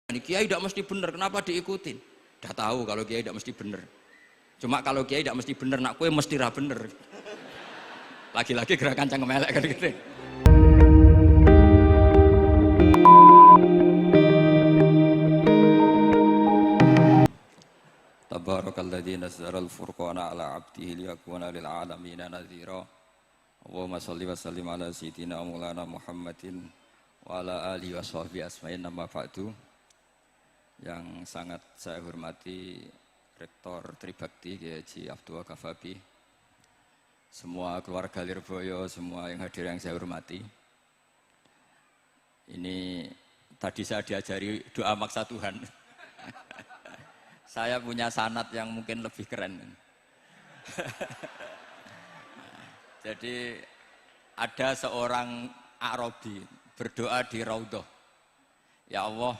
Ini kiai tidak mesti benar, kenapa diikutin? Udah tahu kalau kiai tidak mesti benar. Cuma kalau kiai tidak mesti benar, nak kue mesti ra bener. Lagi-lagi gerakan cangkem elek kan gitu. Tabarakalladzi nazzala al-furqana ala 'abdihi liyakuna lil 'alamin nadhira. Allahumma shalli wa sallim ala sayyidina Maulana Muhammadin wa ala alihi wa sahbihi asma'in nama ba'du. Yang sangat saya hormati Rektor Tribakti Kiai Haji Abdul Kafabi, semua keluarga Lirboyo, semua yang hadir yang saya hormati. Ini tadi saya diajari doa maksa Tuhan. Saya punya sanad yang mungkin lebih keren. Jadi ada seorang Arabi berdoa di Raudhah, ya Allah,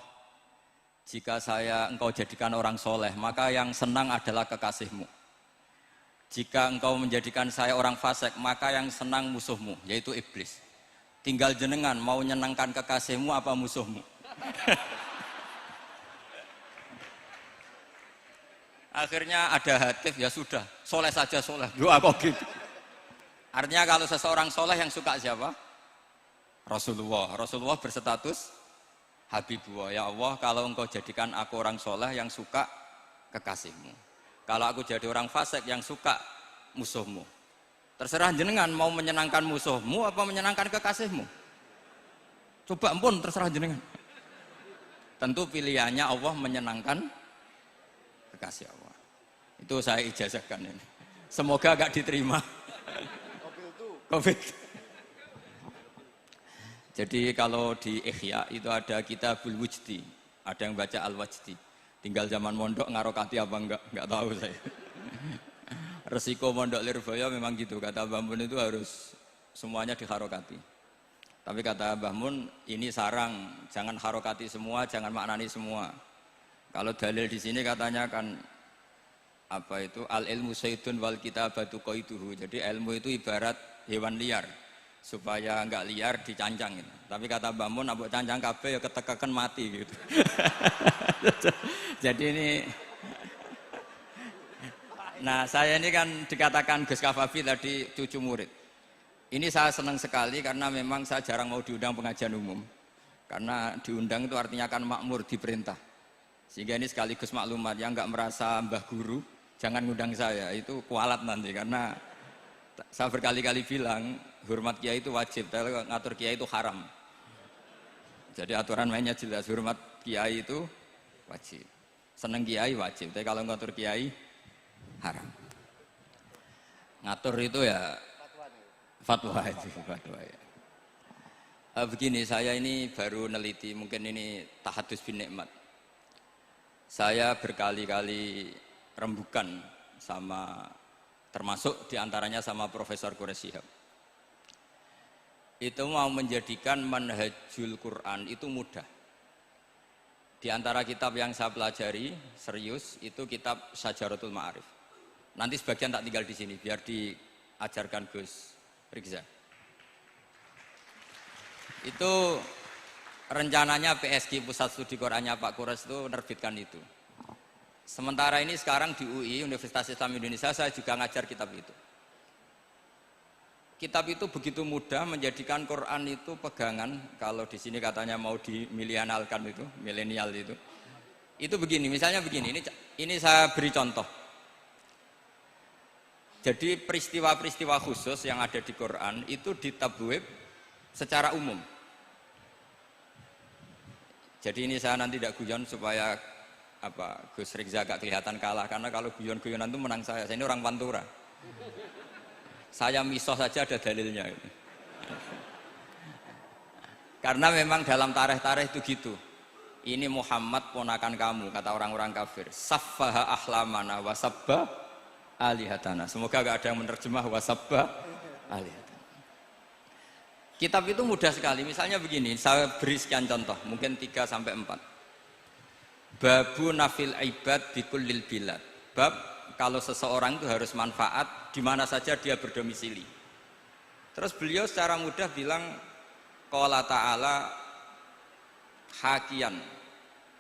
jika engkau jadikan orang soleh, maka yang senang adalah kekasihmu. Jika engkau menjadikan saya orang fasik, maka yang senang musuhmu, yaitu iblis. Tinggal jenengan mau menyenangkan kekasihmu apa musuhmu. Akhirnya ada hatif, ya sudah, soleh saja soleh, doa kok gitu. Artinya kalau seseorang soleh yang suka siapa? Rasulullah. Rasulullah berstatus Habibullah, ya Allah, kalau engkau jadikan aku orang soleh yang suka kekasihmu, kalau aku jadi orang fasik yang suka musuhmu, terserah jenengan mau menyenangkan musuhmu apa menyenangkan kekasihmu. Coba ampun, terserah jenengan. Tentu pilihannya Allah menyenangkan kekasih Allah. Itu saya ijazahkan ini. Semoga agak diterima. Covid. Jadi kalau di Ihya itu ada Kitabul Wujdi, ada yang baca Al-Wajdi. Tinggal zaman mondok ngarokati apa enggak tahu saya. Resiko mondok Lirboyo memang gitu, kata Mbah Mun itu harus semuanya diharokati. Tapi kata Mbah Mun ini sarang, jangan harokati semua, jangan maknani semua. Kalau dalil di sini katanya kan apa itu al-ilmu sayyidun wal kitabatu qaiduhu. Jadi ilmu itu ibarat hewan liar, supaya enggak liar dicancang gitu. Tapi kata Mbah Mun, abuk cancang kabeh ya ketekaken mati gitu. Jadi ini, nah saya ini kan dikatakan Gus Kafabi tadi cucu murid. Ini saya senang sekali karena memang saya jarang mau diundang pengajian umum. Karena diundang itu artinya kan makmur, diperintah. Sehingga ini sekaligus maklumat, yang enggak merasa mbah guru jangan ngundang saya, itu kualat nanti. Karena saya berkali-kali bilang hormat kiai itu wajib, tapi ngatur kiai itu haram. Jadi aturan mainnya jelas, hormat kiai itu wajib, seneng kiai wajib, tapi kalau ngatur kiai haram. Ngatur itu ya fatwa itu, fatwa ya. Begini, saya ini baru neliti, mungkin ini tahadus bin nikmat. Saya berkali-kali rembukan sama, termasuk diantaranya sama Profesor Quraish Shihab. Itu mau menjadikan manhajul Quran itu mudah. Di antara kitab yang saya pelajari serius itu kitab Syajaratul Ma'arif. Nanti sebagian tak tinggal di sini biar diajarkan Gus Rizza. Itu rencananya PSG Pusat Studi Qurannya Pak Quraish itu menerbitkan itu. Sementara ini sekarang di UI Universitas Islam Indonesia saya juga ngajar kitab itu. Kitab itu begitu mudah, menjadikan Quran itu pegangan. Kalau di sini katanya mau dimilenialkan itu, milenial itu. Itu begini, misalnya begini. Ini saya beri contoh. Jadi peristiwa-peristiwa khusus yang ada di Quran itu ditabwib secara umum. Jadi ini saya nanti tidak guyon supaya Gus Rizza agak kelihatan kalah, karena kalau guyon-guyonan itu menang saya. Saya ini orang Pantura. Saya misoh saja ada dalilnya. Karena memang dalam tarikh-tarikh itu gitu. Ini Muhammad ponakan kamu, kata orang-orang kafir. Saffaha ahlamana wa sabba alihatana. Semoga gak ada yang menerjemah wa sabba alihatana. Kitab itu mudah sekali. Misalnya begini, saya beri sekian contoh, mungkin 3 sampai 4. Babu nafil ibad bikullil bilad. Bab kalau seseorang itu harus manfaat di mana saja dia berdomisili. Terus beliau secara mudah bilang qala ta'ala hakian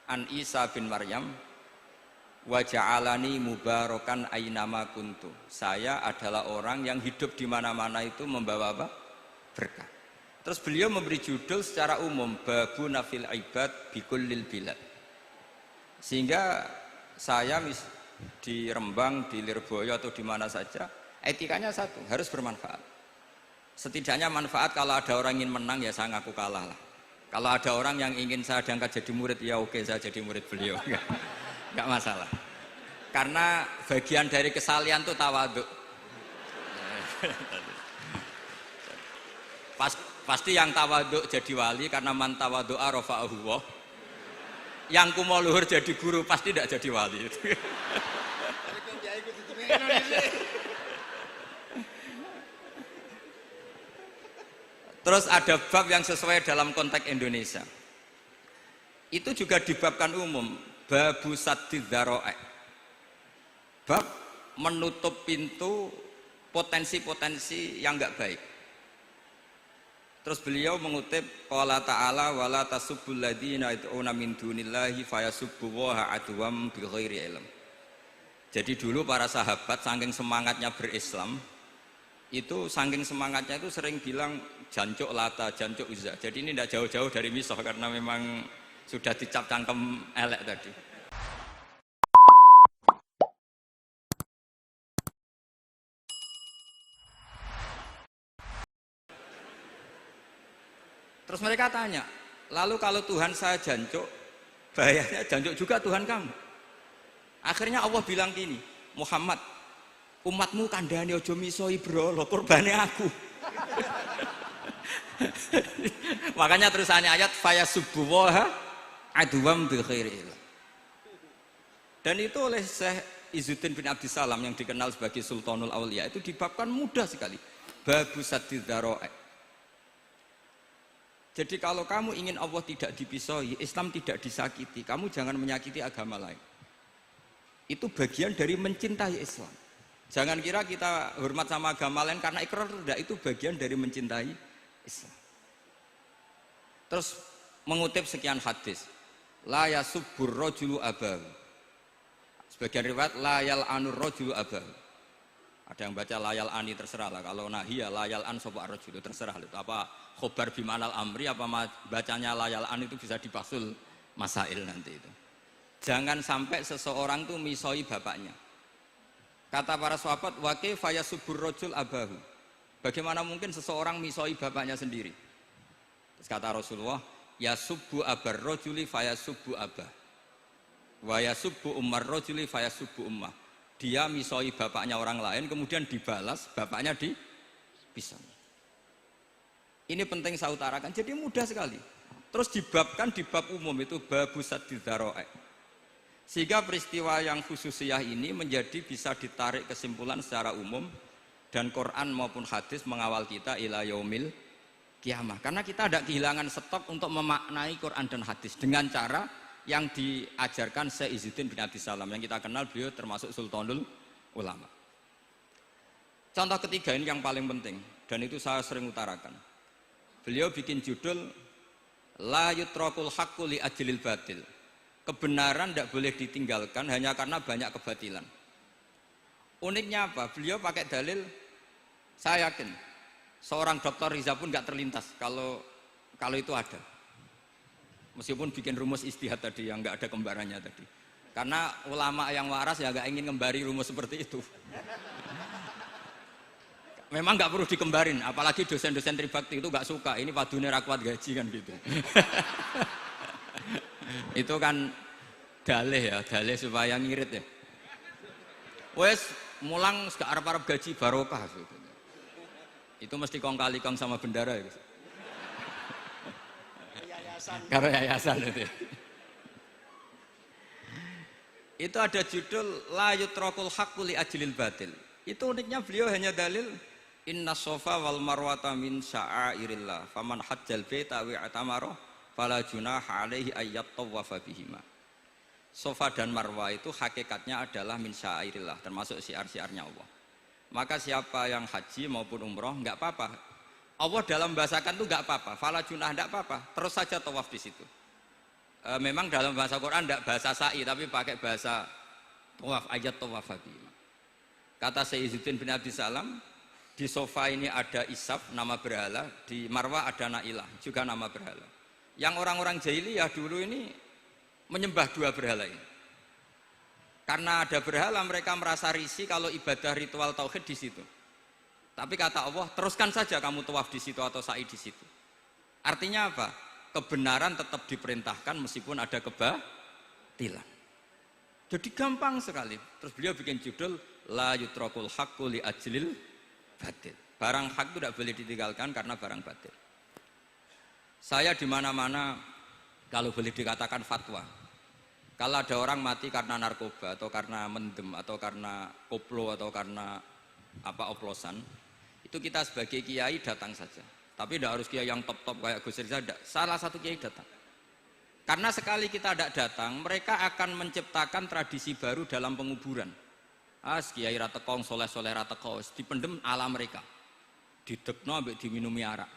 an Isa bin Maryam wa ja'alani mubarakan ainama kuntu. Saya adalah orang yang hidup di mana-mana itu membawa apa? Berkah. Terus beliau memberi judul secara umum babu nafil ibad bikullil bilad. Sehingga saya di Rembang, di Lirboyo atau di mana saja, etikanya satu, harus bermanfaat. Setidaknya manfaat kalau ada orang ingin menang ya saya ngaku kalah lah. Kalau ada orang yang ingin saya diangkat jadi murid ya oke saya jadi murid beliau. Enggak masalah. Karena bagian dari kesalian itu tawaduk. Pasti yang tawaduk jadi wali karena man tawadu'a rafa'ahu Allah. Yang kumo luhur jadi guru pasti tidak jadi wali. Terus ada bab yang sesuai dalam konteks Indonesia. Itu juga dibabkan umum, babu saddid dzara'i. Bab menutup pintu potensi-potensi yang enggak baik. Terus beliau mengutip qala ta'ala wala tasubbul ladzina yad'una min dunillahi fayasubbullaha adwam bighairi ilm. Jadi dulu para sahabat saking semangatnya berislam, itu saking semangatnya itu sering bilang jancuk Lata, jancuk Uzza. Jadi ini tidak jauh-jauh dari misoh karena memang sudah dicap cangkem elek tadi. Terus mereka tanya, lalu kalau Tuhan saya jancuk, bahayanya jancuk juga Tuhan kamu. Akhirnya Allah bilang gini, Muhammad, umatmu kandhane aja misoi brolo, kurbane aku. Makanya terusannya ayat fayasubbuha adwam bi khairi. Dan itu oleh Syekh Izzuddin bin Abdissalam yang dikenal sebagai Sultanul Auliya itu dibabkan mudah sekali. Babu saddid dzara'i. Jadi kalau kamu ingin Allah tidak dipisoi, Islam tidak disakiti, kamu jangan menyakiti agama lain. Itu bagian dari mencintai Islam. Jangan kira kita hormat sama agama lain karena ikrar tidak, itu bagian dari mencintai Islam. Terus mengutip sekian hadis, la yasubbur rajulu abahu. Sebagian riwayat la yal'anur rajulu abahu. Ada yang baca layal ani terserah lah. Kalau nahia layal an sapa rajulu terserah itu. Apa khobar bimanal amri apa bacanya layal an itu bisa dipasul masail nanti itu. Jangan sampai seseorang tuh misoi bapaknya. Kata para sahabat wa kaifa yasubbur rajul abahu. Bagaimana mungkin seseorang misoi bapaknya sendiri? Terus kata Rasulullah, yasubbu abar rajuli fayasubbu abah. Wa yasubbu ummar rajuli fayasubbu ummah. Dia misoi bapaknya orang lain kemudian dibalas bapaknya dipisah. Ini penting saya utarakan. Jadi mudah sekali. Terus dibabkan di bab umum itu babu saddid dzara'i. Sehingga peristiwa yang khususiyah ini menjadi bisa ditarik kesimpulan secara umum dan Quran maupun hadis mengawal kita ila yaumil kiamah. Karena kita tidak kehilangan stok untuk memaknai Quran dan hadis dengan cara yang diajarkan Syekh Izzuddin bin Abdissalam yang kita kenal beliau termasuk Sultanul Ulama. Contoh ketiga ini yang paling penting dan itu saya sering utarakan. Beliau bikin judul la yutrakul haqqu li ajlil batil. Kebenaran tidak boleh ditinggalkan hanya karena banyak kebatilan. Uniknya apa? Beliau pakai dalil, saya yakin seorang dokter Riza pun nggak terlintas kalau itu ada. Meskipun bikin rumus istihad tadi yang nggak ada kembarannya tadi. Karena ulama yang waras ya nggak ingin ngembari rumus seperti itu. Memang nggak perlu dikembarin, apalagi dosen-dosen tribakti itu nggak suka. Ini padune ra kuat gaji kan gitu. Itu kan dalih ya, dalih supaya ngirit ya. Wes mulang gak arep-arep gaji barokah gitu. Itu mesti kong kali kong sama bendara gitu. Karo yayasan itu. Itu ada judul la yutrakul haqqu li ajlil batil. Itu uniknya beliau hanya dalil inna sofa wal marwata min sya'airillah faman hajjal baita wa atamara fala junaha alaihi ayyat tawafa bihima. Sofa dan marwah itu hakikatnya adalah min sya'airillah, termasuk syiar-syiarnya Allah. Maka siapa yang haji maupun umroh enggak apa-apa. Allah dalam bahasakan itu enggak apa-apa, fala junah enggak apa-apa, terus saja tawaf di situ. memang dalam bahasa Quran tidak bahasa sa'i tapi pakai bahasa tawaf, ayat tawaf tadi. Kata Sayyiduddin bin Abdi Salam, di sofa ini ada Isaf, nama berhala, di Marwah ada Nailah, juga nama berhala. Yang orang-orang jahiliyah dulu ini menyembah dua berhala ini. Karena ada berhala mereka merasa risih kalau ibadah ritual tauhid di situ. Tapi kata Allah, teruskan saja kamu tawaf di situ atau sa'i di situ. Artinya apa? Kebenaran tetap diperintahkan meskipun ada kebatilan. Jadi gampang sekali. Terus beliau bikin judul la yutrakul haqqu li ajlil batil. Barang hak itu tidak boleh ditinggalkan karena barang batil. Saya di mana-mana kalau boleh dikatakan fatwa. Kalau ada orang mati karena narkoba atau karena mendem atau karena koplo atau karena oplosan, itu kita sebagai kiai datang saja. Tapi tidak harus kiai yang top-top kayak Gus Rizal, salah satu kiai datang. Karena sekali kita tidak datang, mereka akan menciptakan tradisi baru dalam penguburan. Kiai ratekong, soleh-soleh ratekong, dipendem ala mereka. Didekno ambek diminumi arak.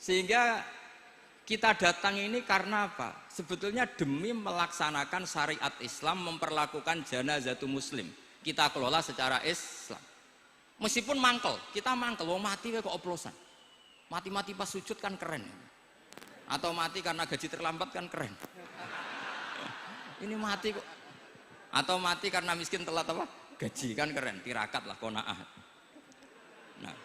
Sehingga kita datang ini karena apa? Sebetulnya demi melaksanakan syariat Islam, memperlakukan janazatul muslim. Kita kelola secara Islam. Meskipun mangkel, kita mangkel, wong mati kok oplosan. Mati-mati pas sujud kan keren. Atau mati karena gaji terlambat kan keren. Ini mati kok. Atau mati karena miskin telat apa? Gaji kan keren, tirakat lah, qanaah. Nah.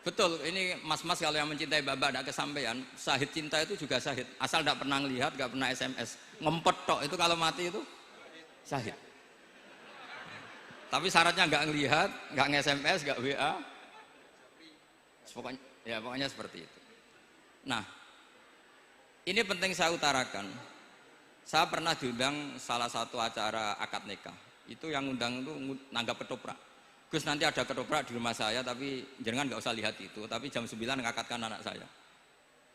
Betul, ini mas-mas kalau yang mencintai bapak tidak kesampaian, syahid cinta itu juga syahid. Asal tidak pernah lihat, tidak pernah SMS. Ngempet tok, itu kalau mati itu syahid. Tapi syaratnya nggak ngelihat, nggak nge-SMS, nggak WA. Pokoknya seperti itu. Nah, ini penting saya utarakan. Saya pernah diundang salah satu acara akad nikah. Itu yang undang itu nanggap ketoprak. Gus nanti ada ketoprak di rumah saya, tapi jangan nggak usah lihat itu. Tapi jam 9 ngakatkan anak saya.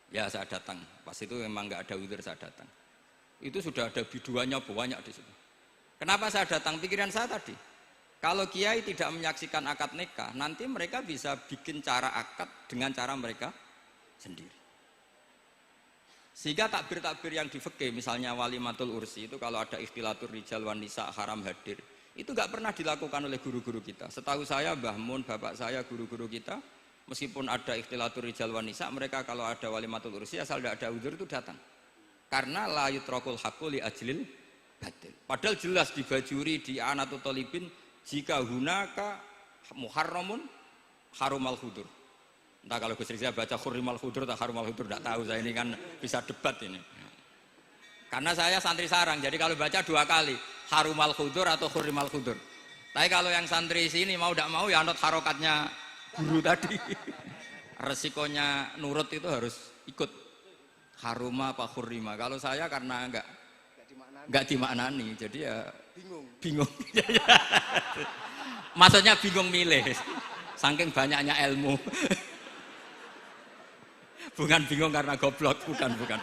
Ya saya datang. Pas itu memang nggak ada udzur saya datang. Itu sudah ada biduannya banyak di situ. Kenapa saya datang? Pikiran saya tadi. Kalau kiai tidak menyaksikan akad nikah, nanti mereka bisa bikin cara akad dengan cara mereka sendiri. Sehingga takbir-takbir yang di fikih, misalnya walimatul ursi itu kalau ada ikhtilatur rijal wan nisa haram hadir, itu nggak pernah dilakukan oleh guru-guru kita. Setahu saya Mbah Mun, bapak saya, guru-guru kita, meskipun ada ikhtilatur rijal wan nisa, mereka kalau ada walimatul ursi asal tidak ada udzur itu datang. Karena la yutrakul haqqu li ajlil batil. Padahal jelas di Bajuri, di Anatut Thalibin, jika hunaka muharramun harumal khudur. Entah kalau Gus Rizal baca khurrimal khudur atau harumal khudur, tidak tahu, saya ini kan bisa debat ini. Karena saya santri sarang, jadi kalau baca dua kali, harumal khudur atau khurrimal khudur. Tapi kalau yang santri sini mau tidak mau ya anut harokatnya guru tadi. Resikonya nurut itu harus ikut. Haruma apa khurrima. Kalau saya karena enggak dimaknani, jadi ya bingung. Maksudnya bingung milih. Saking banyaknya ilmu. Bukan bingung karena goblok, bukan.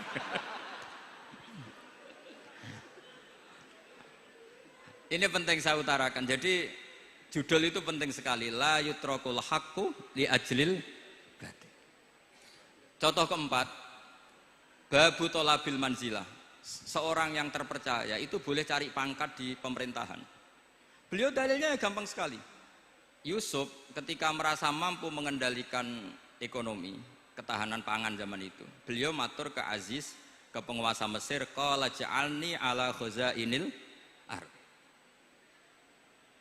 Ini penting saya utarakan. Jadi judul itu penting sekali. La yutrakul haqqu li ajlil batil. Contoh keempat, babu tolabil manzilah. Seorang yang terpercaya itu boleh cari pangkat di pemerintahan. Beliau dalilnya gampang sekali. Yusuf ketika merasa mampu mengendalikan ekonomi, ketahanan pangan zaman itu, beliau matur ke Aziz, ke penguasa Mesir, qala ja'alni ala khazainil ardh.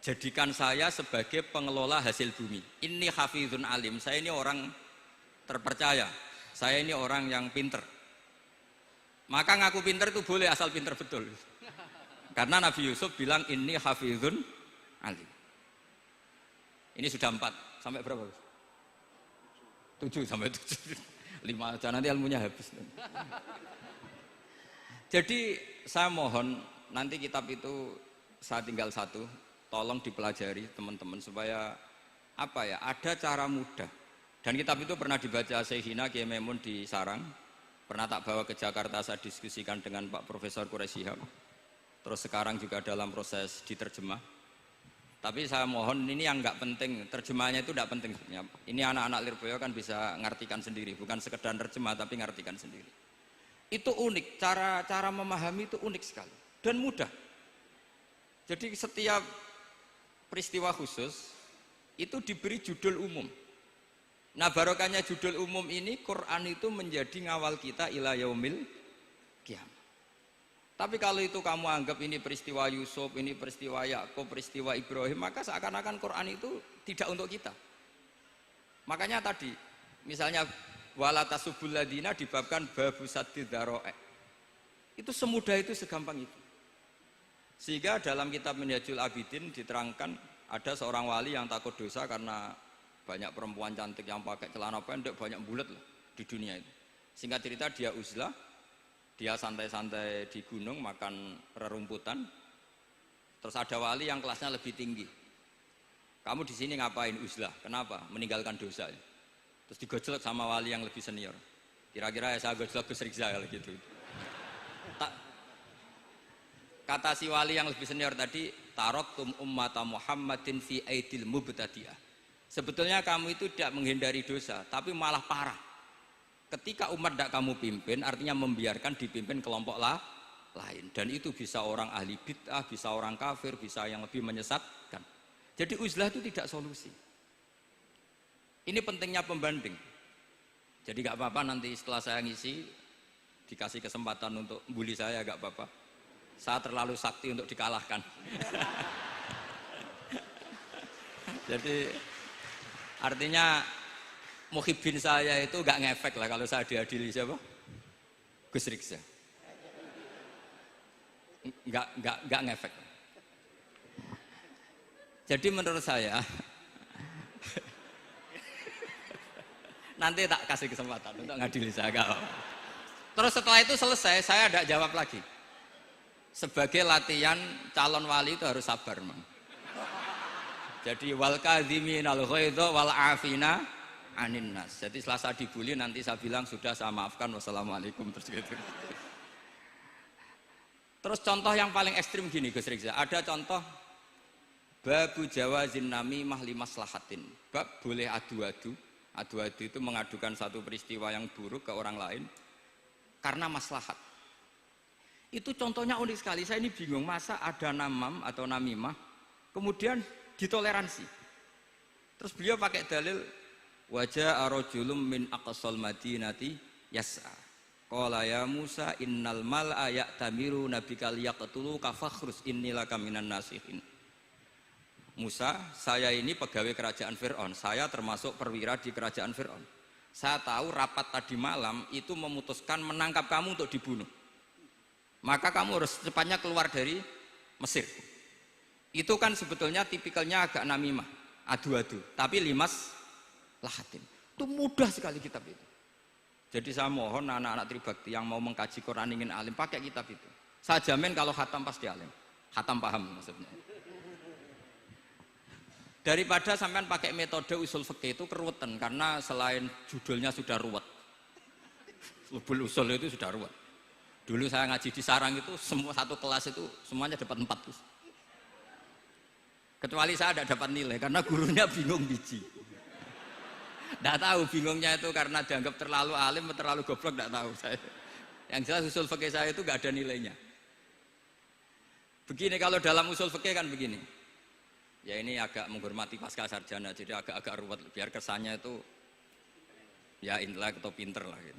Jadikan saya sebagai pengelola hasil bumi. Ini hafizun alim, saya ini orang terpercaya, saya ini orang yang pinter. Maka ngaku pinter itu boleh asal pinter betul. Karena Nabi Yusuf bilang ini hafizun alim. Ini sudah 4, sampai berapa? 7 sampai 7. 5 aja nanti ilmunya habis. Jadi saya mohon nanti kitab itu saya tinggal 1, tolong dipelajari teman-teman supaya apa ya, ada cara mudah. Dan kitab itu pernah dibaca Syekhina Kiai Maimun di Sarang, pernah tak bawa ke Jakarta, saya diskusikan dengan Pak Profesor Quraish Shihab. Terus sekarang juga dalam proses diterjemah. Tapi saya mohon ini yang nggak penting, terjemahnya itu tidak penting sebenarnya. Ini anak-anak Lirboyo kan bisa ngartikan sendiri, bukan sekedar terjemah tapi ngartikan sendiri. Itu unik, cara memahami itu unik sekali dan mudah. Jadi setiap peristiwa khusus itu diberi judul umum. Nah barokahnya judul umum ini, Quran itu menjadi ngawal kita ila yaumil qiyamah. Tapi kalau itu kamu anggap ini peristiwa Yusuf, ini peristiwa Yakub, peristiwa Ibrahim, maka seakan-akan Quran itu tidak untuk kita. Makanya tadi, misalnya wala tasubul ladina dibabkan babu saddid dzara'i. Itu semudah itu, segampang itu. Sehingga dalam kitab Minhajul Abidin diterangkan ada seorang wali yang takut dosa karena banyak perempuan cantik yang pakai celana pendek, banyak bulat lah di dunia itu. Singkat cerita dia uzlah, dia santai-santai di gunung makan rerumputan. Terus ada wali yang kelasnya lebih tinggi. Kamu di sini ngapain uzlah? Kenapa? Meninggalkan dosa. Terus digojlok sama wali yang lebih senior. Kira-kira ya saya gojlok Gus Rizal gitu. Kata si wali yang lebih senior tadi, taraktum ummata Muhammadin fi aidil mubtadi'ah. Sebetulnya kamu itu tidak menghindari dosa, tapi malah parah. Ketika umat tidak kamu pimpin, artinya membiarkan dipimpin kelompok lain. Dan itu bisa orang ahli bid'ah, bisa orang kafir, bisa yang lebih menyesatkan. Jadi uzlah itu tidak solusi. Ini pentingnya pembanding. Jadi gak apa-apa nanti setelah saya ngisi, dikasih kesempatan untuk bully saya, gak apa-apa. Saya terlalu sakti untuk dikalahkan. Jadi artinya muhibin saya itu gak ngefek lah kalau saya diadili siapa? Gus Riksa. Gak ngefek. Jadi menurut saya nanti tak kasih kesempatan untuk ngadili saya. Terus setelah itu selesai, saya tidak jawab lagi. Sebagai latihan calon wali itu harus sabar, Mang. Jadi wal kadhiminal ghaidha wal afina anin nas. Jadi setelah saya dibully nanti saya bilang sudah saya maafkan, wassalamualaikum, terus gitu. Terus contoh yang paling ekstrim gini Gus Rizal, ada contoh babu jawazin namimah limaslahatin. Bab boleh adu-adu itu mengadukan satu peristiwa yang buruk ke orang lain karena maslahat. Itu contohnya unik sekali, saya ini bingung, masa ada namam atau namimah kemudian ditoleransi. Terus beliau pakai dalil wajah arojulum min aqsal madinati yas'a qala ya Musa innal mal'a ya'tamiru nabikal yaqtulu kafakhrus innilaka minan nasihin. Musa, saya ini pegawai kerajaan Fir'aun, saya termasuk perwira di kerajaan Fir'aun. Saya tahu rapat tadi malam itu memutuskan menangkap kamu untuk dibunuh. Maka kamu harus secepatnya keluar dari Mesir. Itu kan sebetulnya tipikalnya agak namimah, adu-adu, tapi limas lahatin. Itu mudah sekali kitab itu. Jadi saya mohon anak-anak Tribakti yang mau mengkaji Quran ingin alim pakai kitab itu. Saya jamin kalau khatam pasti alim. Khatam paham maksudnya. Daripada sampean pakai metode usul fikih itu keruwetan karena selain judulnya sudah ruwet. Lubul usul itu sudah ruwet. Dulu saya ngaji di Sarang itu semua satu kelas itu semuanya dapat 4 terus. Kecuali saya tidak dapat nilai karena gurunya bingung biji. Tidak tahu bingungnya itu karena dianggap terlalu alim atau terlalu goblok, tidak tahu saya. Yang jelas usul fikih saya itu nggak ada nilainya. Begini kalau dalam usul fikih kan begini. Ya ini agak menghormati pasca sarjana, jadi agak-agak ruwet biar kesannya itu ya intelek atau pinter lah gitu.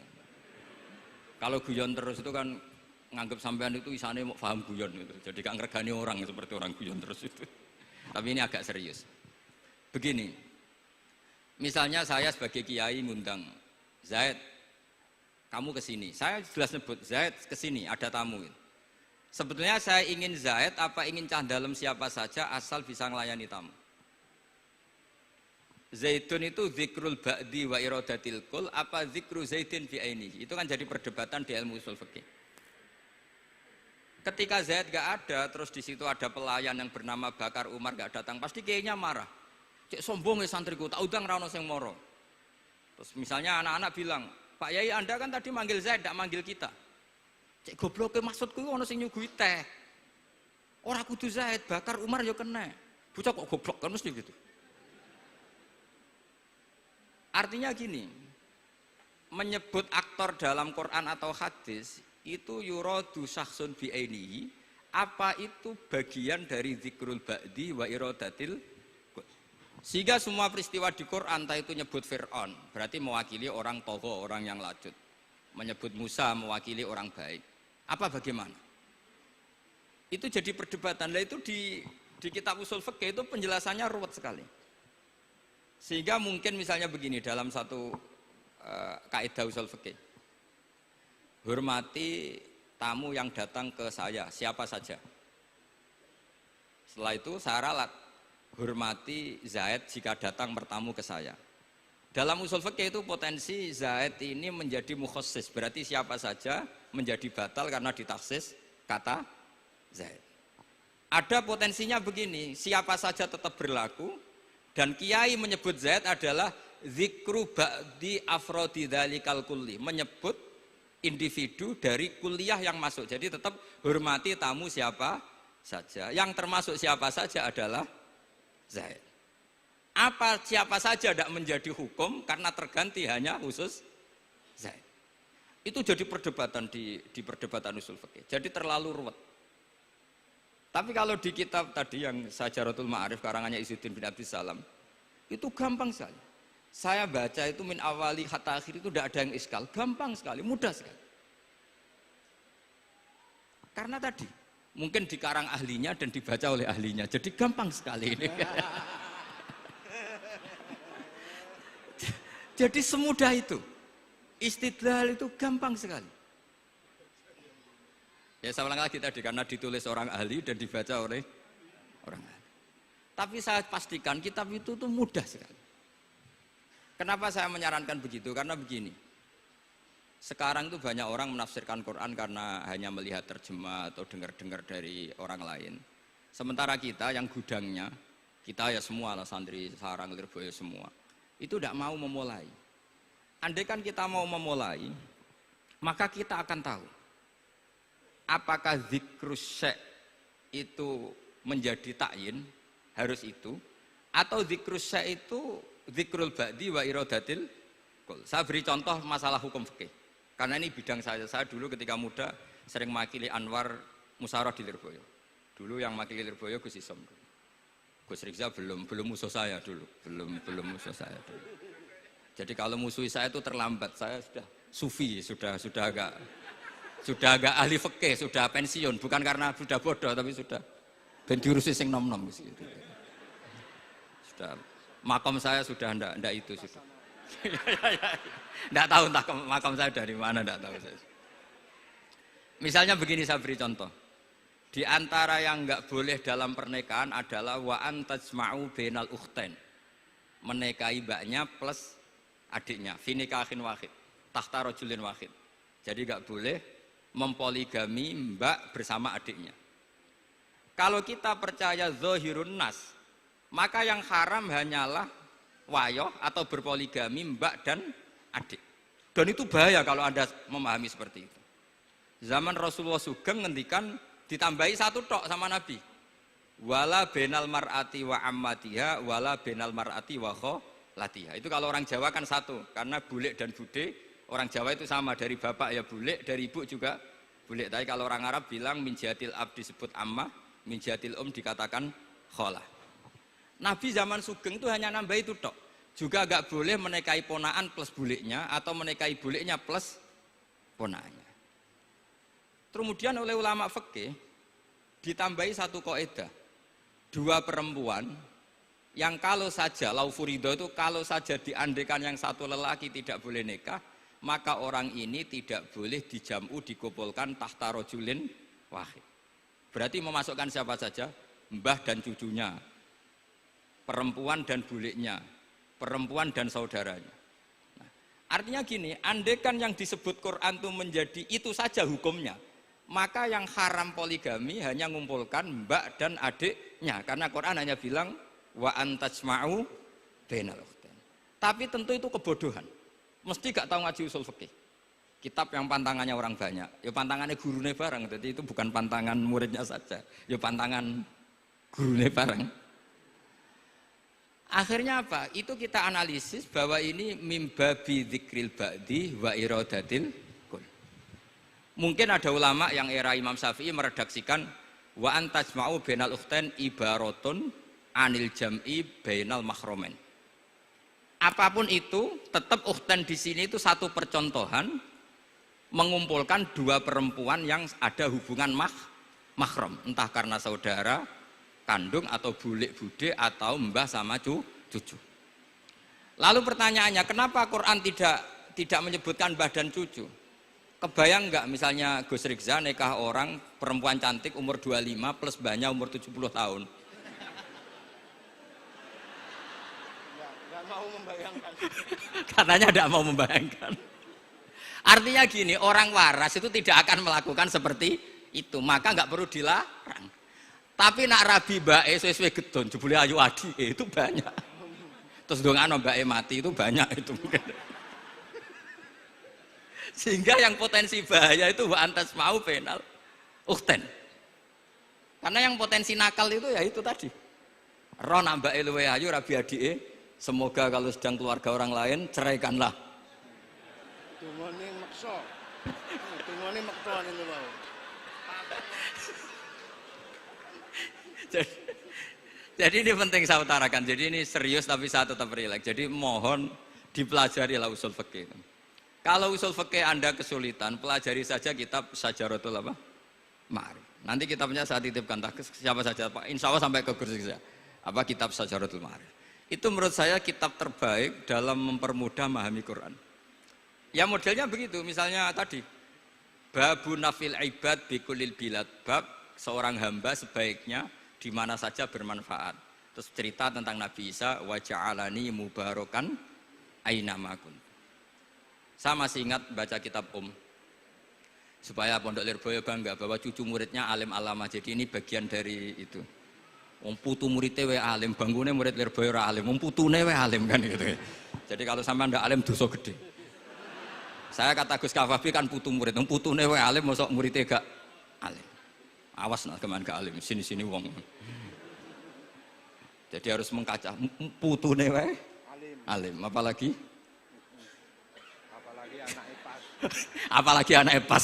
Kalau guyon terus itu kan nganggap sampean itu isane mau paham guyon itu. Jadi gak ngregani orang seperti orang guyon terus itu. Tapi ini agak serius. Begini. Misalnya saya sebagai kiai ngundang Zaid, kamu ke sini. Saya jelas sebut Zaid ke sini, ada tamu. Sebetulnya saya ingin Zaid apa ingin cah dalam siapa saja asal bisa melayani tamu. Zaidun itu zikrul ba'di wa iradatil kul apa zikru zaidin fi ainihi. Itu kan jadi perdebatan di ilmu usul fikih. Ketika Zaid gak ada, terus di situ ada pelayan yang bernama Bakar Umar gak datang, pasti kayaknya marah. Cek sombong ya santriku, tak udang ra ono sing moro. Terus misalnya anak-anak bilang, Pak Yai Anda kan tadi manggil Zaid, tidak manggil kita. Cek gobloke maksudku ono sing nyuguhi teh. Ora kudu Zaid, Bakar Umar ya kena. Bocah kok goblok kan mesti gitu. Artinya gini, menyebut aktor dalam Quran atau hadis itu yuradu syakhsun bi'ainihi, apa itu bagian dari zikrul ba'di wa iradatil. Sehingga semua peristiwa di Quran, entah itu nyebut Fir'aun, berarti mewakili orang togo, orang yang lanjut. Menyebut Musa mewakili orang baik. Apa bagaimana? Itu jadi perdebatan. Lah itu di kitab usul fikih itu penjelasannya ruwet sekali. Sehingga mungkin misalnya begini dalam satu kaidah usul fikih. Hormati tamu yang datang ke saya, siapa saja. Setelah itu saya ralat, hormati Zaid jika datang bertamu ke saya. Dalam usul fikih itu potensi Zaid ini menjadi mukhassis, berarti siapa saja menjadi batal karena ditaksis kata Zaid. Ada potensinya begini, siapa saja tetap berlaku, dan kiai menyebut Zaid adalah zikru ba'di afrodi dzalikal kulli, menyebut individu dari kuliah yang masuk. Jadi tetap hormati tamu siapa saja. Yang termasuk siapa saja adalah Zaid. Apa siapa saja tidak menjadi hukum karena terganti hanya khusus Zaid. Itu jadi perdebatan di perdebatan usul fikih. Jadi terlalu ruwet. Tapi kalau di kitab tadi yang Syajaratul Ma'arif karangannya Izzuddin bin Abdissalam, itu gampang sekali. Saya baca itu min awali hatta akhir itu tidak ada yang iskal, gampang sekali, mudah sekali. Karena tadi mungkin dikarang ahlinya dan dibaca oleh ahlinya, jadi gampang sekali ini. Jadi semudah itu, istidlal itu gampang sekali. Ya saya ulang lagi tadi, karena ditulis orang ahli dan dibaca oleh orang ahli. Tapi saya pastikan kitab itu tuh mudah sekali. Kenapa saya menyarankan begitu? Karena begini, sekarang tuh banyak orang menafsirkan Quran karena hanya melihat terjemah atau dengar-dengar dari orang lain. Sementara kita yang gudangnya, kita ya semua lah, santri, sarang, lirboyo semua, itu tidak mau memulai. Andai kan kita mau memulai, maka kita akan tahu apakah zikrus syek itu menjadi takyin, harus itu, atau zikrus syek itu zikrul ba'di wa iradatil kul. Saya beri contoh masalah hukum fikih, karena ini bidang saya dulu ketika muda sering makili Anwar Musyawarah di Lirboyo. Dulu yang makili Lirboyo Gus Isom, Gus Rizza belum musuh saya dulu, belum musuh saya dulu. Jadi kalau musuh saya itu terlambat, saya sudah sufi, sudah agak ahli fikih, sudah pensiun, bukan karena sudah bodoh, tapi sudah ben diurusi sing nom-nom gitu. Sudah makom saya sudah ndak itu sudah. Ndak tahu entah makom saya dari mana, ndak tahu saya. Misalnya begini, saya beri contoh. Di antara yang nggak boleh dalam pernikahan adalah wa antajma'u bainal ukhtain. Menikahi mbaknya plus adiknya, fi nikahin wahid, tahta rajulin wahid. Jadi nggak boleh mempoligami mbak bersama adiknya. Kalau kita percaya zahirun nas, maka yang haram hanyalah wayoh atau berpoligami mbak dan adik. Dan itu bahaya kalau Anda memahami seperti itu. Zaman Rasulullah Sugeng ngendikan ditambahi satu tok sama Nabi. Wala benal mar'ati wa ammatiha wala benal mar'ati wa kholatiha. Itu kalau orang Jawa kan satu, karena bulik dan bude. Orang Jawa itu sama, dari bapak ya bulik, dari ibu juga bulik. Tapi kalau orang Arab bilang min jihatil ab disebut ammah, min jihatil dikatakan kholah. Nabi zaman Sugeng itu hanya nambah itu tok. Juga agak boleh menikahi ponaan plus buliknya atau menikahi buliknya plus ponaannya. Kemudian oleh ulama fikih ditambahi satu kaidah. Dua perempuan yang kalau saja laufurido itu kalau saja diandekan yang satu lelaki tidak boleh nikah, maka orang ini tidak boleh dijamu dikumpulkan tahta rajulin wahid. Berarti memasukkan siapa saja? Mbah dan cucunya, perempuan dan buliknya, perempuan dan saudaranya. Nah, artinya gini, andekan yang disebut Quran itu menjadi itu saja hukumnya, maka yang haram poligami hanya mengumpulkan mbak dan adiknya, karena Quran hanya bilang wa antajma'u bainal ukhtain. Tapi tentu itu kebodohan. Mesti gak tahu ngaji usul fikih. Kitab yang pantangannya orang banyak, ya pantangannya gurunya bareng. Jadi itu bukan pantangan muridnya saja, ya pantangan gurunya bareng. Akhirnya apa? Itu kita analisis bahwa ini mimba bidzikril ba'di wa iradatil kul. Mungkin ada ulama yang era Imam Syafi'i meredaksikan wa antajma'u bainal ukhtain ibaratun anil jam'i bainal mahromen. Apapun itu, tetap ukhtain di sini itu satu percontohan mengumpulkan dua perempuan yang ada hubungan mahram, entah karena saudara kandung atau bulik bude atau mbah sama cucu. Lalu pertanyaannya, kenapa Quran tidak menyebutkan mbah dan cucu? Kebayang nggak misalnya Gus Rikza nikah orang perempuan cantik umur 25 plus mbahnya umur 70 tahun? Nggak mau membayangkan. Katanya tidak mau membayangkan. Artinya gini, orang waras itu tidak akan melakukan seperti itu, maka nggak perlu dilarang. Tapi nak rabi bae sesuai gedon, jebule ayu adi itu banyak. Terus dongano bae mati itu banyak itu. Sehingga yang potensi bahaya itu wa antas mau penal ukhten. Karena yang potensi nakal itu ya itu tadi. Roh nak bae luwe ayu rabi adike, semoga kalau sedang keluarga orang lain ceraikanlah. Tungone maksa. Tungone maksa itu mau. Jadi ini penting saya utarakan. Jadi ini serius tapi saya tetap rileks. Jadi mohon dipelajari lah usul fikih. Kalau usul fikih Anda kesulitan, pelajari saja kitab Syajaratul apa? Ma'arif. Nanti kitabnya saya titipkan siapa saja Pak. Insya Allah sampai ke kursi saya. Apa kitab Syajaratul Ma'arif. Itu menurut saya kitab terbaik dalam mempermudah memahami Quran. Ya modelnya begitu, misalnya tadi babu nafil ibad bikulil bilad, bab seorang hamba sebaiknya di mana saja bermanfaat. Terus cerita tentang Nabi Isa, wa ja'alani mubarakan aina ma kuntu. Saya masih ingat baca kitab supaya Pondok Lirboyo bangga bahwa cucu muridnya alim alama. Jadi ini bagian dari itu. Wong putu muridnya we alim, bangunnya murid Lirboyo ora alim, wong putune we alim kan gitu. Jadi kalau sampean ndak alim dosa gede. Saya kata Gus Kafabi kan putu murid, wong putune we alim mosok muridnya gak alim. Awas nak keman gak alim, sini-sini wong. Jadi harus mengkaca putune we alim, apalagi Anak pas. apalagi anak pas.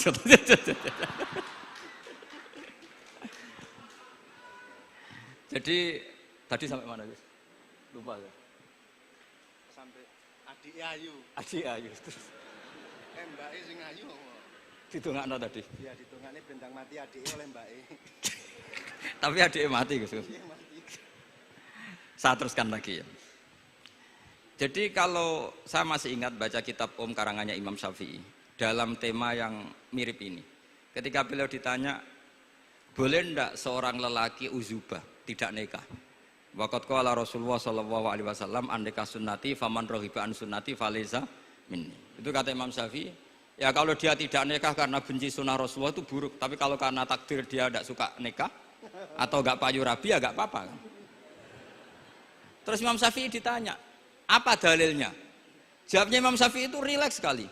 Jadi tadi sampai mana Gus? Lupa ya. Sampai adik ayu. Adik ayu. Mbake sing ayu. Ditungakno tadi. Ya ditungane bentang mati adike oleh mbake. Tapi adiknya mati Gus. Saya teruskan lagi ya. Jadi kalau saya masih ingat baca kitab karangannya Imam Syafi'i dalam tema yang mirip ini. Ketika beliau ditanya, boleh ndak seorang lelaki uzubah tidak nikah? Waqat qala Rasulullah sallallahu alaihi wasallam an nikah sunnati faman rohiba an sunnati faleza minni. Itu kata Imam Syafi'i. Ya kalau dia tidak nikah karena benci sunnah Rasulullah itu buruk. Tapi kalau karena takdir dia tidak suka nikah atau gak payu rabi ya gak apa-apa kan. Terus Imam Syafi'i ditanya, apa dalilnya? Jawabnya Imam Syafi'i itu rileks sekali.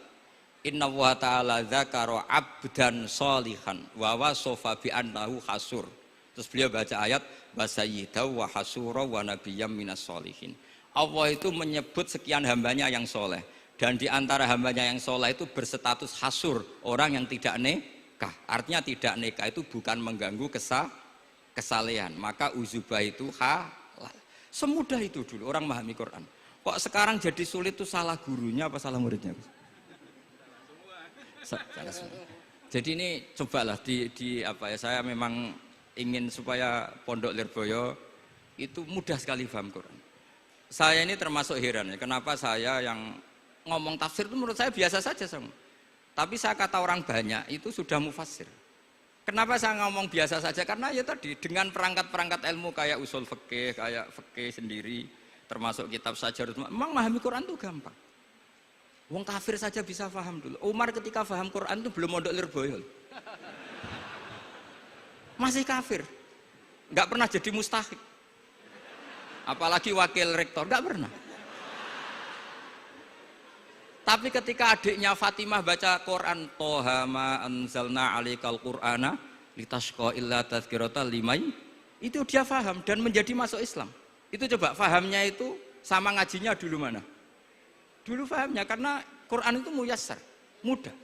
Inna wa ta'ala dzakara abdan sholihan wa wasofa bi annahu hasur. Terus beliau baca ayat wa sayyidaw wa hasura wa nabiyyam minas sholihin. Allah itu menyebut sekian hambanya yang soleh. Dan di antara hambanya yang soleh itu berstatus hasur, orang yang tidak nikah. Artinya tidak nikah itu bukan mengganggu kesalehan. Maka uzubah itu halal. Semudah itu dulu orang memahami Quran. Kok sekarang jadi sulit tuh salah gurunya apa salah muridnya? Salah semua. Jadi ini cobalah di apa ya, saya memang ingin supaya Pondok Lirboyo itu mudah sekali paham Quran. Saya ini termasuk heran ya, kenapa saya yang ngomong tafsir itu menurut saya biasa saja sama. Tapi saya kata orang banyak itu sudah mufassir. Kenapa saya ngomong biasa saja? Karena ya tadi dengan perangkat-perangkat ilmu kayak usul fikih, kayak fikih sendiri, termasuk kitab Syajaratul, memang memahami Quran itu gampang. Wong kafir saja bisa paham dulu. Umar ketika paham Quran itu belum Pondok Lirboyo. Masih kafir. Enggak pernah jadi mustahik. Apalagi wakil rektor, enggak pernah. Tapi ketika adiknya Fatimah baca Quran, Toha ma anzalna alaikal Qur'ana litashqa illa tazkirata limai, itu dia faham dan menjadi masuk Islam. Itu coba fahamnya itu sama ngajinya dulu mana? Dulu fahamnya karena Quran itu muyassar, mudah.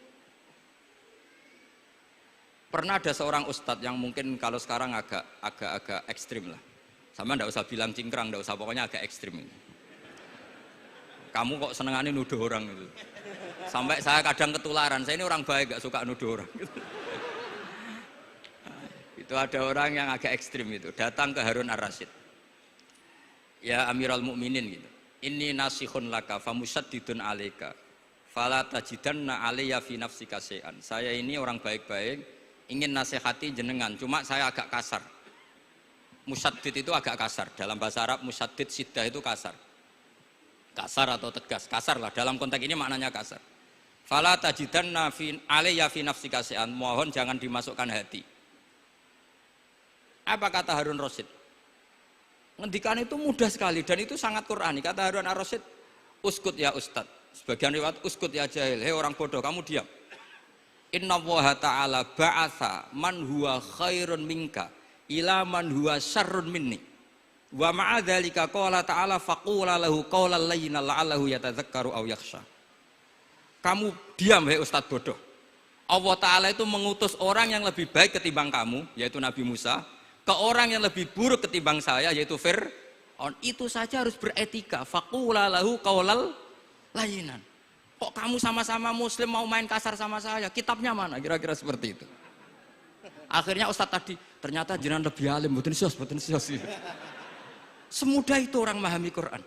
Pernah ada seorang ustadz yang mungkin kalau sekarang agak ekstrim lah. Sama ndak usah bilang cingkrang, ndak usah, pokoknya agak ekstrim ini. Kamu kok senengannya nuduh orang itu. Sampai saya kadang ketularan, saya ini orang baik gak suka nuduh orang. Itu ada orang yang agak ekstrim itu, datang ke Harun ar-Rasyid. Ya Amirul Mukminin gitu. Inni nasihun laka famusaddidun alaika. Fala tajidanna alayya fi nafsika syai'an. Saya ini orang baik-baik, ingin nasihati jenengan, cuma saya agak kasar. Musaddid itu agak kasar. Dalam bahasa Arab musaddid siddah itu kasar. Kasar atau tegas, kasar lah. Dalam konteks ini maknanya kasar. Fala tajidanna alayya fi nafsika syai'an. Mohon jangan dimasukkan hati. Apa kata Harun Rasyid? Ngendikan itu mudah sekali dan itu sangat Qur'ani. Kata Harun ar-Rasyid, uskut ya ustad. Sebagian riwayat uskut ya jahil. Hei orang bodoh, kamu diam. Inna Allaha ta'ala ba'atha man huwa khairun minka ila man huwa syarrun minni. Wa ma'a dzalika qala ta'ala faqula lahu qawlan layyinan la'allahu yatadzakkaru aw yakhsha. Kamu diam hei ustad bodoh. Allah Ta'ala itu mengutus orang yang lebih baik ketimbang kamu, yaitu Nabi Musa, ke orang yang lebih buruk ketimbang saya, yaitu Fir'aun. Itu saja harus beretika. Faqula lahu qawlan layyinan. Kok kamu sama-sama muslim mau main kasar sama saya? Kitabnya mana? Kira-kira seperti itu. Akhirnya Ustadz tadi, ternyata jenengan lebih alim, mboten sios. Semudah itu orang memahami Quran.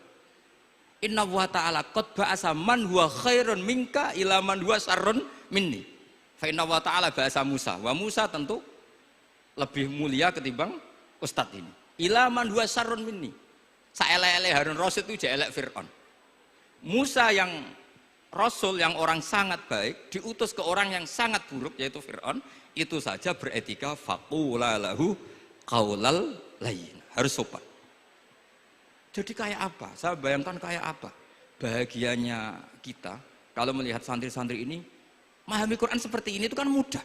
Inna wa ta'ala qad ba'asa man huwa khairun minka ila man huwa syarrun minni. Fa inna wa ta'ala ba'asa Musa. Wa Musa tentu lebih mulia ketimbang Ustadz ini. Ila man huwa syarrun minni. Saelek-elek Harun Rasyid itu jelek Fir'aun. Musa yang Rasul yang orang sangat baik diutus ke orang yang sangat buruk yaitu Fir'aun, itu saja beretika faqula lahu qaulal layyin, harus sopan. Jadi kayak apa? Saya bayangkan kayak apa bahagianya kita kalau melihat santri-santri ini memahami Quran seperti ini. Itu kan mudah,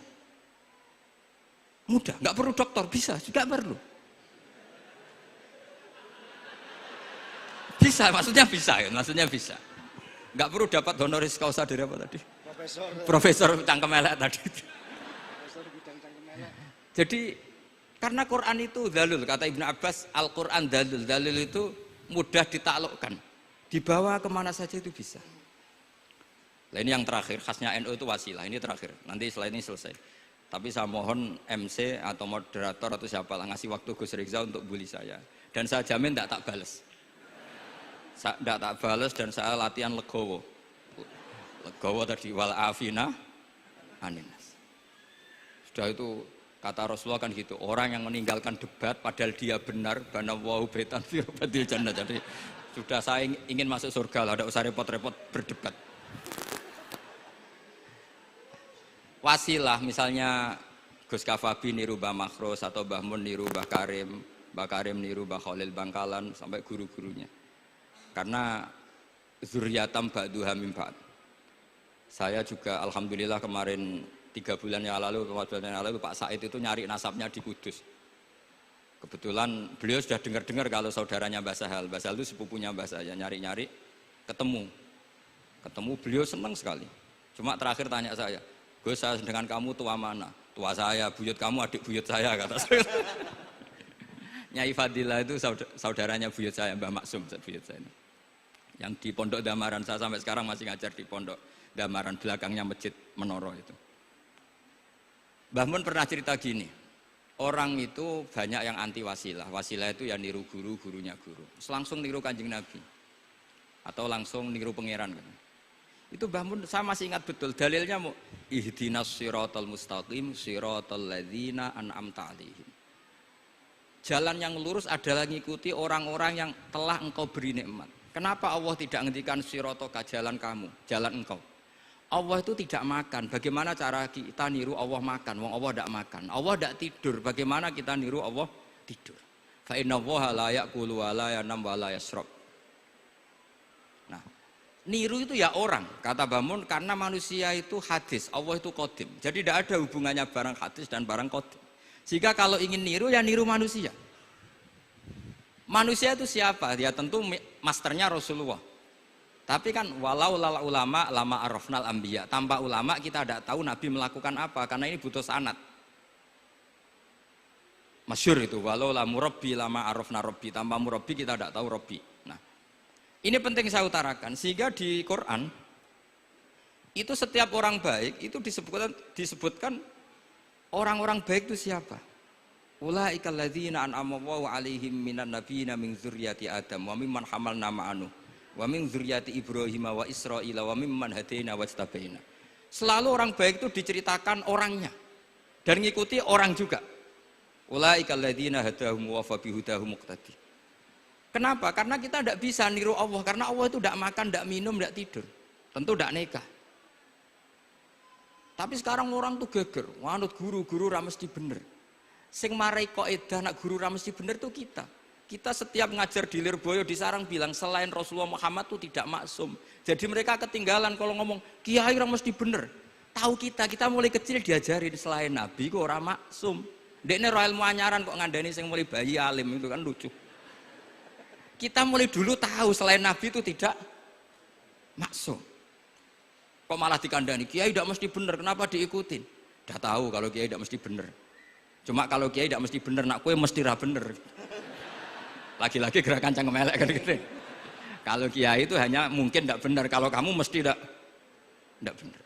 nggak perlu dokter, bisa juga perlu. Bisa, maksudnya bisa. Nggak perlu dapat honoris causa dari apa tadi? Profesor cangkem elek tadi. Profesor bidang cangkem elek. Jadi karena Quran itu dalil, kata Ibnu Abbas, Al-Quran dalil itu mudah ditaklukkan, dibawa kemana saja itu bisa. Nah ini yang terakhir, khasnya NU itu wasilah, ini terakhir, nanti setelah ini selesai. Tapi saya mohon MC atau moderator atau siapalah ngasih waktu Gus Rizal untuk bully saya, dan saya jamin tidak tak balas. Tidak tak balas dan saya latihan legowo tadi wal afina aninas. Sudah itu kata Rasulullah kan gitu, orang yang meninggalkan debat padahal dia benar banallahu baitan fi rabbil jannah. Jadi sudah saya ingin masuk surga lah, tidak usah repot-repot berdebat. Wasilah misalnya Gus Kafabi niru Mbah Makhros atau Mbah Mun niru Mbah Karim niru Mbah Khalil Bangkalan sampai guru-gurunya. Karena zuriyatam ba'duha min ba'd. Saya juga alhamdulillah kemarin 3 bulan yang lalu Pak Said itu nyari nasabnya di Kudus. Kebetulan beliau sudah dengar kalau saudaranya Mbah Sahal itu sepupunya Mbah saya, nyari-nyari ketemu beliau senang sekali. Cuma terakhir tanya saya, Gus, saya dengan kamu tua mana? Tua saya, buyut kamu adik buyut saya, kata saya. Nyai Fadilah itu saudaranya buyut saya, Mbah Maksum buyut saya. Yang di Pondok Damaran, saya sampai sekarang masih ngajar di Pondok Damaran, belakangnya Masjid Menoro itu. Mbah Mun pernah cerita gini, orang itu banyak yang anti wasilah. Wasilah itu ya niru guru, gurunya guru. Langsung niru Kanjeng Nabi. Atau langsung niru pangeran. Itu Mbah Mun, saya masih ingat betul, dalilnya mau ihdinas siratal mustaqim siratal ladzina an'amta 'alaihim. Jalan yang lurus adalah mengikuti orang-orang yang telah engkau beri nikmat. Kenapa Allah tidak ngendikan siratoka, jalan kamu, jalan engkau? Allah itu tidak makan. Bagaimana cara kita niru Allah makan? Wong Allah tidak makan. Allah tidak tidur. Bagaimana kita niru Allah tidur? Fa inna Allaha la ya'kulu wa la yanam wa la yashrab. Nah, niru itu ya orang, kata Bamun, karena manusia itu hadis, Allah itu qadim. Jadi tidak ada hubungannya barang hadis dan barang qadim. Jika kalau ingin niru ya niru manusia. Manusia itu siapa? Ya tentu masternya Rasulullah. Tapi kan walau lala ulama lama arafnal anbiya. Tanpa ulama kita tidak tahu Nabi melakukan apa karena ini butuh sanad. Masyhur itu walau la murabbi lama arafna rabbi. Tanpa murabbi kita tidak tahu rabbi. Nah, ini penting saya utarakan sehingga di Quran itu setiap orang baik itu disebutkan orang-orang baik itu siapa? Ulaikal ladzina an'ama Allahu 'alaihim minan nabiyina min dzurriyyati Adam wa mimman hamalna ma'anu wa min dzurriyyati Ibrahim wa Israila wa mimman hadaina wajtabaina. Selalu orang baik itu diceritakan orangnya dan ngikuti orang juga. Ulaikal ladzina hadahum wa fa bihudahum muqtadi. Kenapa? Karena kita tidak bisa niru Allah karena Allah itu tidak makan, tidak minum, tidak tidur. Tentu tidak nikah. Tapi sekarang orang tuh geger, wanut guru-guru ra mesti bener. Sing marai kaidah nak guru ra mesti bener tuh kita. Kita setiap ngajar di Lirboyo di Sarang bilang selain Rasulullah Muhammad tuh tidak maksum. Jadi mereka ketinggalan kalau ngomong kiai ra mesti bener. Tahu kita mulai kecil diajarin selain Nabi kok ora maksum. Dekne ro ilmu anyaran kok ngandani sing mulai bayi alim itu kan lucu. Kita mulai dulu tahu selain Nabi itu tidak maksum. Kok malah dikandani kiai tidak mesti bener, kenapa diikutin? Udah tahu kalau kiai tidak mesti bener. Cuma kalau kiai tidak mesti bener, nak kue mesti ra bener. Lagi-lagi gerakan cangkem elek kan gitu. Kalau kiai itu hanya mungkin tidak bener, kalau kamu mesti tidak bener.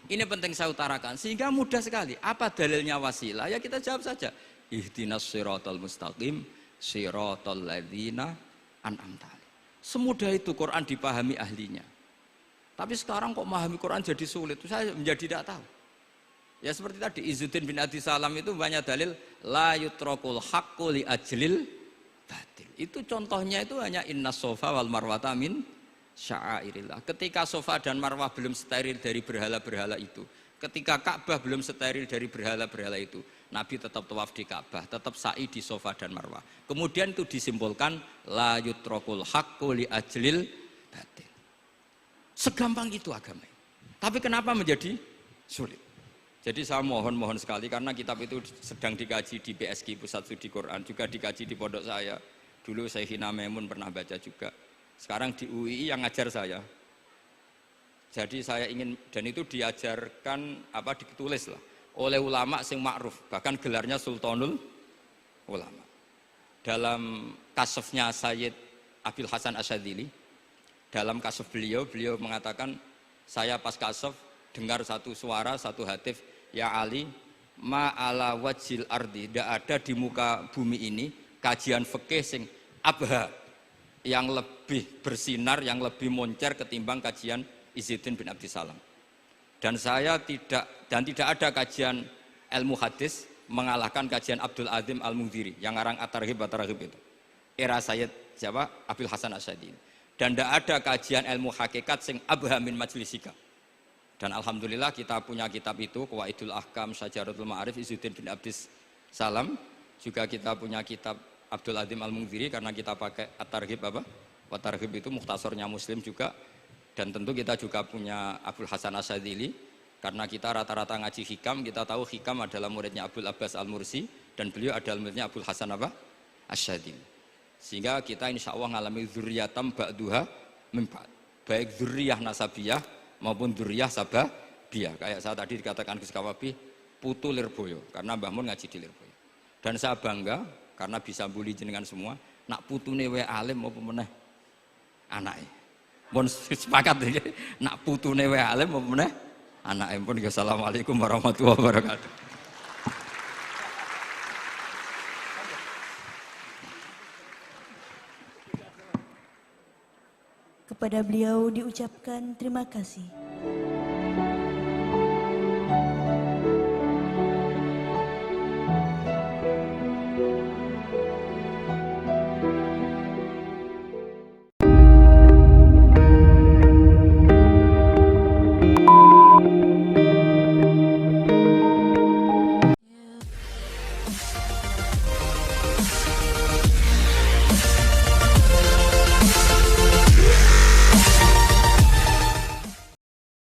Ini penting saya utarakan sehingga mudah sekali. Apa dalilnya wasilah? Ya kita jawab saja. Ihdinas siratal mustaqim, siratal ladzina an'amta alaihim. Semudah itu Quran dipahami ahlinya. Tapi sekarang kok memahami Quran jadi sulit, saya menjadi tidak tahu. Ya seperti tadi Izzuddin bin Abi Salam itu banyak dalil la yutrakul haqqu li ajlil batil. Itu contohnya itu hanya innas sofa wal marwata min sya'airillah. Ketika sofa dan marwah belum steril dari berhala-berhala itu, ketika Ka'bah belum steril dari berhala-berhala itu, Nabi tetap tawaf di Ka'bah, tetap sa'i di sofa dan marwah. Kemudian itu disimpulkan la yutrakul haqqu li ajlil batil. Segampang itu agama. Tapi kenapa menjadi sulit? Jadi saya mohon sekali karena kitab itu sedang dikaji di PSG Pusat Studi Quran, juga dikaji di pondok saya. Dulu Syekhina Maimun pernah baca juga. Sekarang di UII yang ngajar saya. Jadi saya ingin, dan itu diajarkan ditulis lah oleh ulama sing ma'ruf, bahkan gelarnya Sultanul Ulama. Dalam kasofnya Sayyid Abil Hasan Asyadzili, dalam kasuf beliau mengatakan, saya pas kasuf dengar satu suara, satu hatif, ya Ali, ma'ala wajil ardi, tidak ada di muka bumi ini kajian fikih sing abha, yang lebih bersinar, yang lebih moncer ketimbang kajian Izzuddin bin Abdi Salam. Dan tidak ada kajian ilmu hadis mengalahkan kajian Abdul Azim Al-Mundhiri yang ngarang At-Targhib itu. Era Sayyid Abil Hasan Asyadzili. Dan tidak ada kajian ilmu hakikat sing abha min majlisika. Dan alhamdulillah kita punya kitab itu, Qawaidul Ahkam, Syajaratul Ma'arif, Izzuddin bin Abdi Salam. Juga kita punya kitab Abdul Azim Al-Mundhiri karena kita pakai At-Targhib At-Targhib itu mukhtasornya Muslim juga. Dan tentu kita juga punya Abul Hasan Asyadzili karena kita rata-rata ngaji hikam, kita tahu hikam adalah muridnya Abdul Abbas Al-Mursi dan beliau adalah muridnya Abul Hasan Asyadzili. Sehingga kita insya Allah mengalami dzurriyatam ba'duha min ba'd. Baik dzurriyah nasabiyah maupun dzurriyah sababiyah. Kayak saya tadi dikatakan Gus Kawabi, putu Lirboyo karena Mbah Mun ngaji di Lirboyo. Dan saya bangga karena bisa bully jenengan semua, nak putune wae alim apa meneh anake. Mun sepakat iki, nak putune wae alim apa meneh anake. Pun assalamualaikum warahmatullahi wabarakatuh. Kepada beliau diucapkan terima kasih.